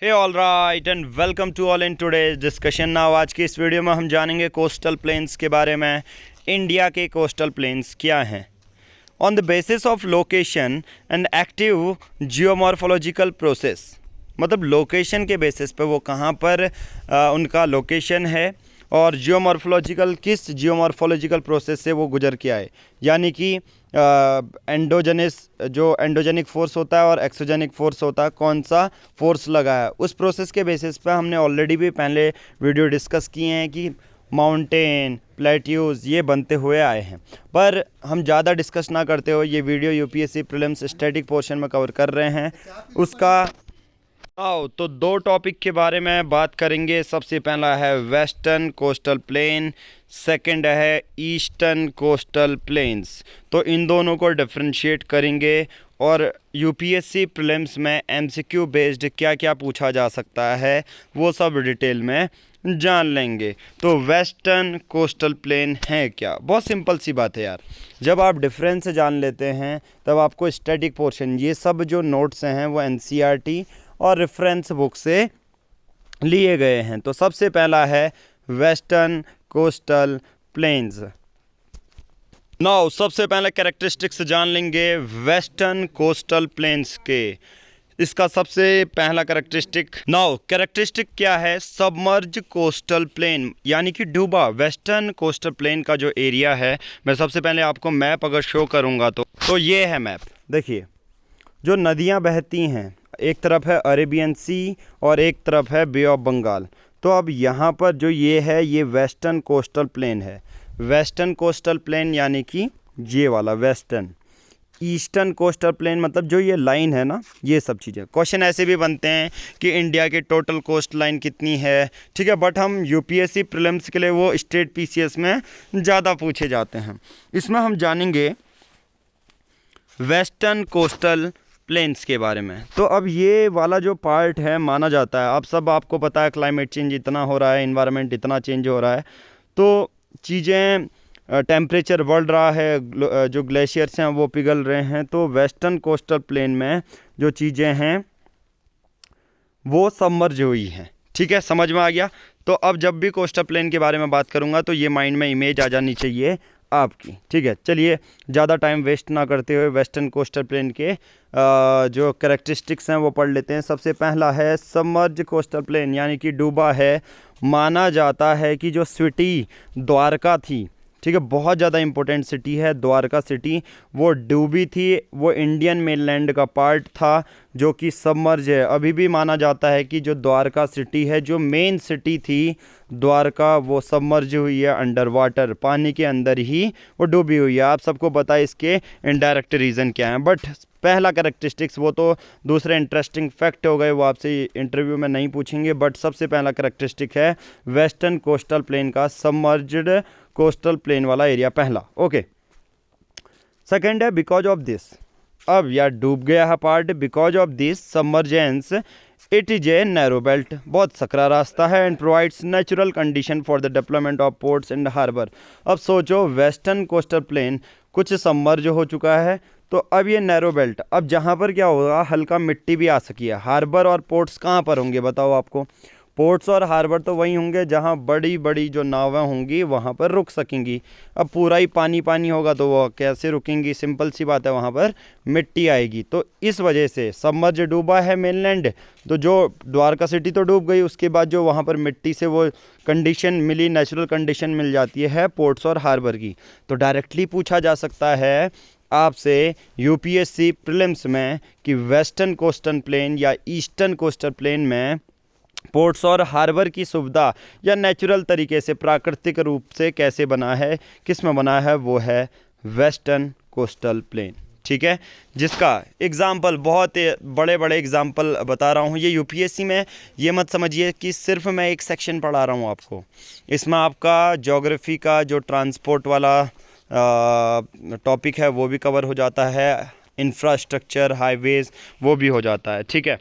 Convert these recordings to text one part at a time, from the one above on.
Hey all right and welcome to all in today's discussion. Now आज की इस video में हम जानेंगे कोस्टल प्लेन्स के बारे में। इंडिया के कोस्टल प्लेन्स क्या हैं? On the basis of location and active geomorphological process, मतलब लोकेशन के बेसिस पे वो कहाँ पर उनका लोकेशन है और किस जियोमॉर्फोलॉजिकल प्रोसेस से वो गुजर के आए, यानी कि एंडोजेनिक फोर्स होता है और एक्सोजेनिक फोर्स होता है, कौन सा फोर्स लगा है उस प्रोसेस के बेसिस पे हमने ऑलरेडी भी पहले वीडियो डिस्कस किए हैं कि माउंटेन प्लेट्यूज़ ये बनते हुए आए हैं। पर हम ज़्यादा डिस्कस ना करते हुए ये video UPSC prelims static portion में कवर कर रहे हैं। उसका तो दो टॉपिक के बारे में बात करेंगे। सबसे पहला है वेस्टर्न कोस्टल प्लेन, सेकंड है ईस्टर्न कोस्टल प्लेन्स। तो इन दोनों को डिफरेंशिएट करेंगे और यूपीएससी प्रीलिम्स में एमसीक्यू बेस्ड क्या क्या पूछा जा सकता है वो सब डिटेल में जान लेंगे। तो वेस्टर्न कोस्टल प्लेन है क्या? बहुत सिंपल सी बात है यार। जब आप डिफरेंस जान लेते हैं तब आपको स्टैटिक पोर्शन, ये सब जो नोट्स हैं वो एनसीईआरटी और रेफरेंस बुक से लिए गए हैं। तो सबसे पहला है वेस्टर्न कोस्टल प्लेन्स। नाउ सबसे पहले कैरेक्टरिस्टिक्स जान लेंगे वेस्टर्न कोस्टल प्लेन्स के। इसका सबसे पहला कैरेक्टरिस्टिक क्या है? सबमर्ज कोस्टल प्लेन, यानी कि डूबा। वेस्टर्न कोस्टल प्लेन का जो एरिया है, मैं सबसे पहले आपको मैप अगर शो करूंगा तो ये है मैप। देखिए जो नदियां बहती हैं, एक तरफ है अरेबियन सी और एक तरफ है बे ऑफ बंगाल। तो अब यहाँ पर जो ये है ये वेस्टर्न कोस्टल प्लेन है। वेस्टर्न कोस्टल प्लेन यानी कि ये वाला वेस्टर्न। ईस्टर्न कोस्टल प्लेन मतलब जो ये लाइन है ना, ये सब चीज़ें। क्वेश्चन ऐसे भी बनते हैं कि इंडिया की टोटल कोस्ट लाइन कितनी है, ठीक है, बट हम यूपीएससी प्रीलिम्स के लिए वो स्टेट पीसीएस में ज़्यादा पूछे जाते हैं। इसमें हम जानेंगे वेस्टर्न कोस्टल प्लेन्स के बारे में। तो अब ये वाला जो पार्ट है, माना जाता है, अब सब आपको पता है क्लाइमेट चेंज इतना हो रहा है, इन्वायरमेंट इतना चेंज हो रहा है, तो चीज़ें टेम्परेचर बढ़ रहा है, जो ग्लेशियर्स हैं वो पिघल रहे हैं। तो वेस्टर्न कोस्टल प्लेन में जो चीज़ें हैं वो सबमर्ज हुई हैं। ठीक है, समझ में आ गया? तो अब जब भी कोस्टल प्लेन के बारे में बात करूंगा तो ये माइंड में इमेज आ जानी चाहिए आपकी। ठीक है, चलिए ज़्यादा टाइम वेस्ट ना करते हुए वेस्टर्न कोस्टल प्लेन के जो कैरेक्टरिस्टिक्स हैं वो पढ़ लेते हैं। सबसे पहला है सबमर्ज कोस्टल प्लेन, यानी कि डूबा है। माना जाता है कि जो सिटी द्वारका थी, ठीक है, बहुत ज़्यादा इंपॉर्टेंट सिटी है द्वारका सिटी, वो डूबी थी। वो इंडियन मेनलैंड का पार्ट था जो कि सबमर्ज है। अभी भी माना जाता है कि जो द्वारका सिटी है, जो मेन सिटी थी द्वारका, वो सबमर्ज हुई है, अंडर वाटर, पानी के अंदर ही वो डूबी हुई है। आप सबको पता है इसके इनडायरेक्ट रीज़न क्या है, बट पहला कैरेक्टरिस्टिक्स वो तो दूसरे इंटरेस्टिंग फैक्ट हो गए, वो आपसे इंटरव्यू में नहीं पूछेंगे। बट सबसे पहला कैरेक्टरिस्टिक है वेस्टर्न कोस्टल प्लेन का सबमर्ज्ड कोस्टल प्लेन वाला एरिया, पहला। ओके, सेकेंड है बिकॉज ऑफ दिस। अब यार डूब गया है part, because of this submergence it is a narrow belt, बहुत सकरा रास्ता है, and provides natural condition for the development of ports and harbour. अब सोचो वेस्टर्न कोस्टल प्लेन कुछ सबमर्ज हो चुका है, तो अब ये नैरो बेल्ट, अब जहाँ पर क्या होगा, हल्का मिट्टी भी आ सकी है। हार्बर और पोर्ट्स कहाँ पर होंगे बताओ आपको? पोर्ट्स और हार्बर तो वहीं होंगे जहाँ बड़ी बड़ी जो नावें होंगी वहाँ पर रुक सकेंगी। अब पूरा ही पानी पानी होगा तो वो कैसे रुकेंगी? सिंपल सी बात है, वहाँ पर मिट्टी आएगी। तो इस वजह से सबमर्ज डूबा है मेनलैंड, तो जो द्वारका सिटी तो डूब गई, उसके बाद जो वहाँ पर मिट्टी से वो कंडीशन मिली, नेचुरल कंडीशन मिल जाती है पोर्ट्स और हार्बर की। तो डायरेक्टली पूछा जा सकता है आपसे यूपीएससी प्रीलिम्स में कि वेस्टर्न कोस्टल प्लेन या ईस्टर्न कोस्टल प्लेन में पोर्ट्स और हार्बर की सुविधा या नेचुरल तरीके से, प्राकृतिक रूप से कैसे बना है, किस में बना है, वो है वेस्टर्न कोस्टल प्लेन। ठीक है, जिसका एग्जाम्पल, बहुत बड़े बड़े एग्जाम्पल बता रहा हूँ। ये यूपीएससी में ये मत समझिए कि सिर्फ मैं एक सेक्शन पढ़ा रहा हूँ आपको, इसमें आपका ज्योग्राफी का जो ट्रांसपोर्ट वाला टॉपिक है वो भी कवर हो जाता है, इंफ्रास्ट्रक्चर, हाईवेज़, वो भी हो जाता है। ठीक है,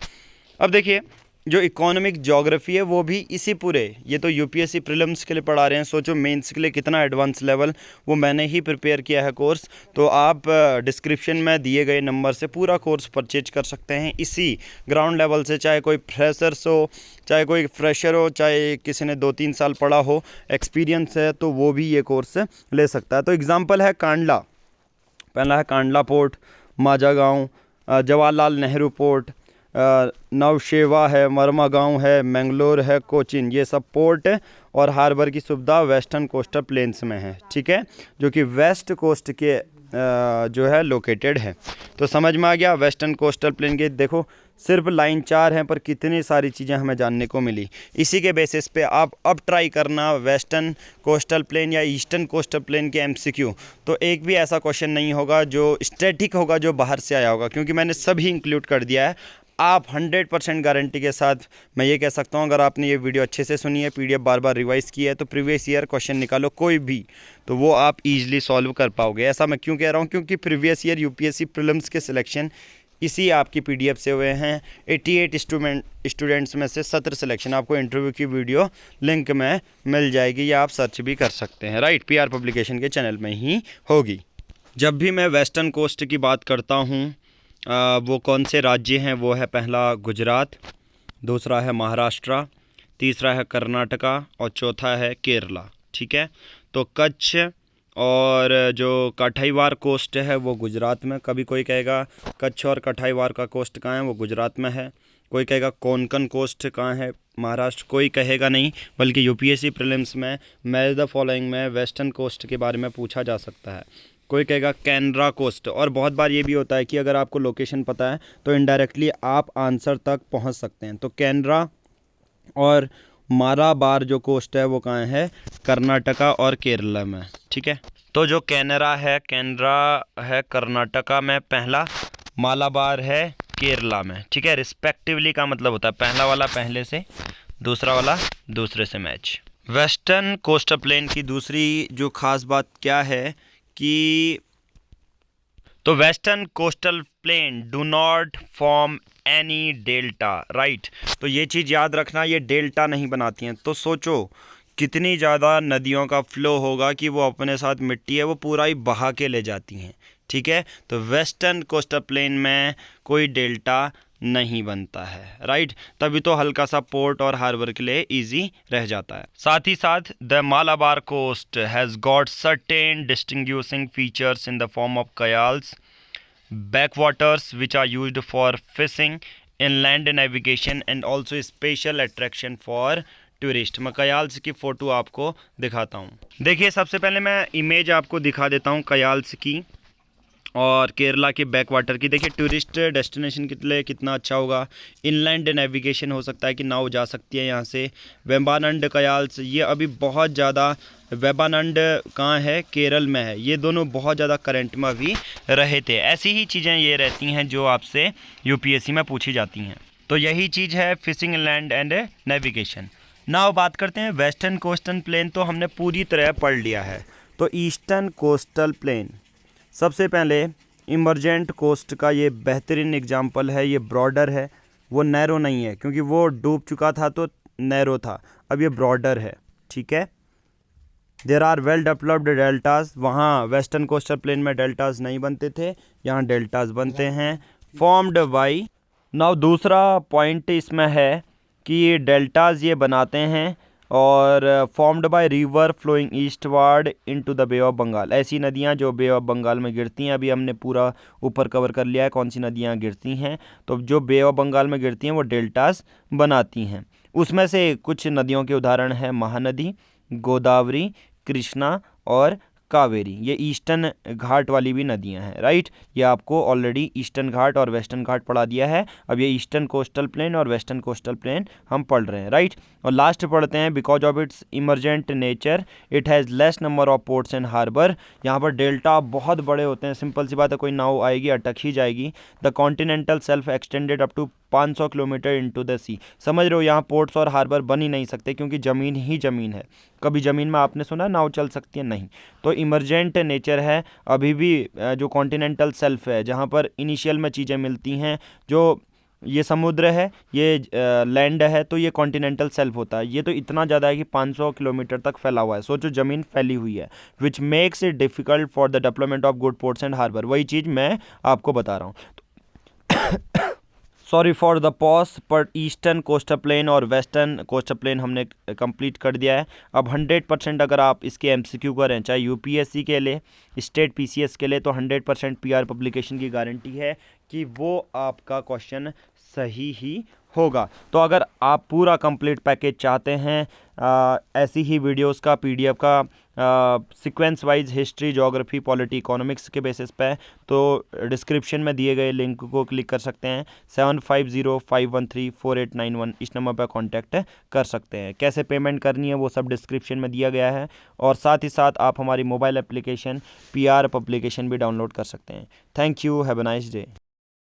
अब देखिए जो इकोनॉमिक ज्योग्राफी है वो भी इसी पूरे, ये तो यूपीएससी प्रीलिम्स के लिए पढ़ा रहे हैं, सोचो मेंस के लिए कितना एडवांस लेवल, वो मैंने ही प्रिपेयर किया है कोर्स। तो आप डिस्क्रिप्शन में दिए गए नंबर से पूरा कोर्स परचेज कर सकते हैं इसी ग्राउंड लेवल से, चाहे कोई फ्रेशर्स हो, चाहे कोई फ्रेशर हो, चाहे किसी ने 2-3 साल पढ़ा हो, एक्सपीरियंस है, तो वो भी ये कोर्स ले सकता है। तो एग्ज़ाम्पल है कांडला, पहला है कांडला पोर्ट, माजा गाँव, जवाहरलाल नेहरू पोर्ट, नवशेवा है, मरमा गाँव है, मैंगलोर है, कोचिन, ये सब पोर्ट और हार्बर की सुविधा वेस्टर्न कोस्टल प्लेन्स में है, ठीक है, जो कि वेस्ट कोस्ट के जो है लोकेटेड है। तो समझ में आ गया वेस्टर्न कोस्टल प्लेन के। देखो सिर्फ लाइन 4 हैं पर कितनी सारी चीज़ें हमें जानने को मिली। इसी के बेसिस पे आप अब ट्राई करना वेस्टर्न कोस्टल प्लेन या ईस्टर्न कोस्टल प्लेन के एमसीक्यू, तो एक भी ऐसा क्वेश्चन नहीं होगा जो स्टैटिक होगा, जो बाहर से आया होगा, क्योंकि मैंने सभी इंक्लूड कर दिया है। आप 100% गारंटी के साथ मैं ये कह सकता हूँ, अगर आपने ये वीडियो अच्छे से सुनी है, पीडीएफ बार बार रिवाइज़ की है, तो प्रीवियस ईयर क्वेश्चन निकालो कोई भी, तो वो आप इजीली सॉल्व कर पाओगे। ऐसा मैं क्यों कह रहा हूँ, क्योंकि प्रीवियस ईयर यूपीएससी प्रीलिम्स के सिलेक्शन इसी आपकी पीडीएफ से हुए हैं। 88 स्टूडेंट्स में से 17 सिलेक्शन आपको इंटरव्यू की वीडियो लिंक में मिल जाएगी, या आप सर्च भी कर सकते हैं, राइट, पीआर पब्लिकेशन के चैनल में ही होगी। जब भी मैं वेस्टर्न कोस्ट की बात करता हूँ, वो कौन से राज्य हैं, वो है पहला गुजरात, दूसरा है महाराष्ट्र, तीसरा है कर्नाटका और चौथा है केरला, ठीक है। तो कच्छ और जो काठीवार कोस्ट है वो गुजरात में, कभी कोई कहेगा कच्छ और काठीवार का कोस्ट कहाँ है, वो गुजरात में है। कोई कहेगा कोंकण कोस्ट कहाँ है, महाराष्ट्र, कोई कहेगा नहीं, बल्कि यूपीएससी प्रीलिम्स में मैच द फॉलोइंग में वेस्टर्न कोस्ट के बारे में पूछा जा सकता है। कोई कहेगा कैनरा कोस्ट, और बहुत बार ये भी होता है कि अगर आपको लोकेशन पता है तो इनडायरेक्टली आप आंसर तक पहुंच सकते हैं। तो कैनरा और मालाबार जो कोस्ट है वो कहाँ है, कर्नाटका और केरला में, ठीक है। तो जो कैनरा है कर्नाटका में पहला, मालाबार है केरला में, ठीक है। रिस्पेक्टिवली का मतलब होता है पहला वाला पहले से, दूसरा वाला दूसरे से मैच। वेस्टर्न कोस्टल प्लेन की दूसरी जो खास बात क्या है कि तो western coastal plane do not form any delta, right. तो ये चीज़ याद रखना, ये डेल्टा नहीं बनाती हैं। तो सोचो कितनी ज़्यादा नदियों का फ्लो होगा कि वो अपने साथ मिट्टी है वो पूरा ही बहा के ले जाती हैं, ठीक है। तो वेस्टर्न कोस्टल प्लेन में कोई डेल्टा नहीं बनता है, राइट। तभी तो हल्का सा पोर्ट और हार्बर के लिए इजी रह जाता है। साथ ही साथ the Malabar coast has got certain distinguishing features in the form of kayals, backwaters which are used for fishing, inland navigation and also special attraction for tourist. मैं कयाल्स की फ़ोटो आपको दिखाता हूँ। देखिए सबसे पहले मैं इमेज आपको दिखा देता हूँ कयाल्स की और केरला के बैक वाटर की। देखिए टूरिस्ट डेस्टिनेशन के लिए कितना अच्छा होगा। इनलैंड नेविगेशन हो सकता है कि नाव जा सकती है यहाँ से। वेम्बानंड कयाल्स, ये अभी बहुत ज़्यादा, वेम्बानंड कहाँ है, केरल में है। ये दोनों बहुत ज़्यादा करंट में भी रहे थे। ऐसी ही चीज़ें ये रहती हैं जो आपसे यूपीएससी में पूछी जाती हैं। तो यही चीज़ है fishing, land and navigation. Now बात करते हैं वेस्टर्न कोस्टल प्लेन, तो हमने पूरी तरह पढ़ लिया है। तो ईस्टर्न कोस्टल प्लेन सबसे पहले इमरजेंट कोस्ट का ये बेहतरीन एग्जांपल है। ये ब्रॉडर है, वो नैरो नहीं है, क्योंकि वो डूब चुका था तो नैरो था, अब ये ब्रॉडर है, ठीक है। There are well developed deltas, वहाँ वेस्टर्न कोस्टल प्लेन में डेल्टाज नहीं बनते थे, यहाँ डेल्टाज बनते हैं। फॉर्म्ड बाई, नाउ दूसरा पॉइंट इसमें है कि ये डेल्टाज ये बनाते हैं और formed by river flowing eastward into the Bay of Bengal. ऐसी नदियाँ जो बे ऑफ बंगाल में गिरती हैं, अभी हमने पूरा ऊपर कवर कर लिया है कौन सी नदियाँ गिरती हैं। तो जो बे ऑफ बंगाल में गिरती हैं वो डेल्टास बनाती हैं। उसमें से कुछ नदियों के उदाहरण हैं महानदी, गोदावरी, कृष्णा और कावेरी। ये ईस्टर्न घाट वाली भी नदियां हैं, राइट। ये आपको ऑलरेडी ईस्टर्न घाट और वेस्टर्न घाट पढ़ा दिया है। अब ये ईस्टर्न कोस्टल प्लेन और वेस्टर्न कोस्टल प्लेन हम पढ़ रहे हैं, राइट। और लास्ट पढ़ते हैं, because of its emergent nature it has less number of ports and harbour. यहाँ पर डेल्टा बहुत बड़े होते हैं, सिंपल सी बात है, कोई नाव आएगी अटक ही जाएगी। The continental shelf extended up to 500 kilometre into the sea. समझ रहे हो, यहाँ पोर्ट्स और हार्बर बन ही नहीं सकते क्योंकि ज़मीन ही ज़मीन है। कभी ज़मीन में आपने सुना नाव चल सकती है, नहीं। तो इमरजेंट नेचर है अभी भी। जो कॉन्टिनेंटल सेल्फ है, जहाँ पर इनिशियल में चीज़ें मिलती हैं, जो ये समुद्र है, ये लैंड है, तो ये कॉन्टिनेंटल शेल्फ होता है। ये तो इतना ज़्यादा है कि 500 किलोमीटर तक फैला हुआ है, सोचो ज़मीन फैली हुई है। Which makes it difficult for the development of good ports and harbour, वही चीज़ मैं आपको बता रहा हूँ। सॉरी फॉर द पॉज, पर ईस्टर्न कोस्टल प्लेन और वेस्टर्न कोस्टल प्लेन हमने कंप्लीट कर दिया है। अब 100% अगर आप इसके एमसीक्यू करें, चाहे यूपीएससी के लिए, स्टेट पीसीएस के लिए, तो 100% पीआर पब्लिकेशन की गारंटी है कि वो आपका क्वेश्चन सही ही होगा। तो अगर आप पूरा कंप्लीट पैकेज चाहते हैं, ऐसी ही वीडियोस का पीडीएफ का sequence wise history, geography, polity, economics के बेसिस पे, तो डिस्क्रिप्शन में दिए गए लिंक को क्लिक कर सकते हैं। 7505134891 इस नंबर पर कांटेक्ट कर सकते हैं। कैसे पेमेंट करनी है वो सब डिस्क्रिप्शन में दिया गया है, और साथ ही साथ आप हमारी मोबाइल एप्लीकेशन पीआर पब्लिकेशन भी डाउनलोड कर सकते हैं। Thank you, have a nice day.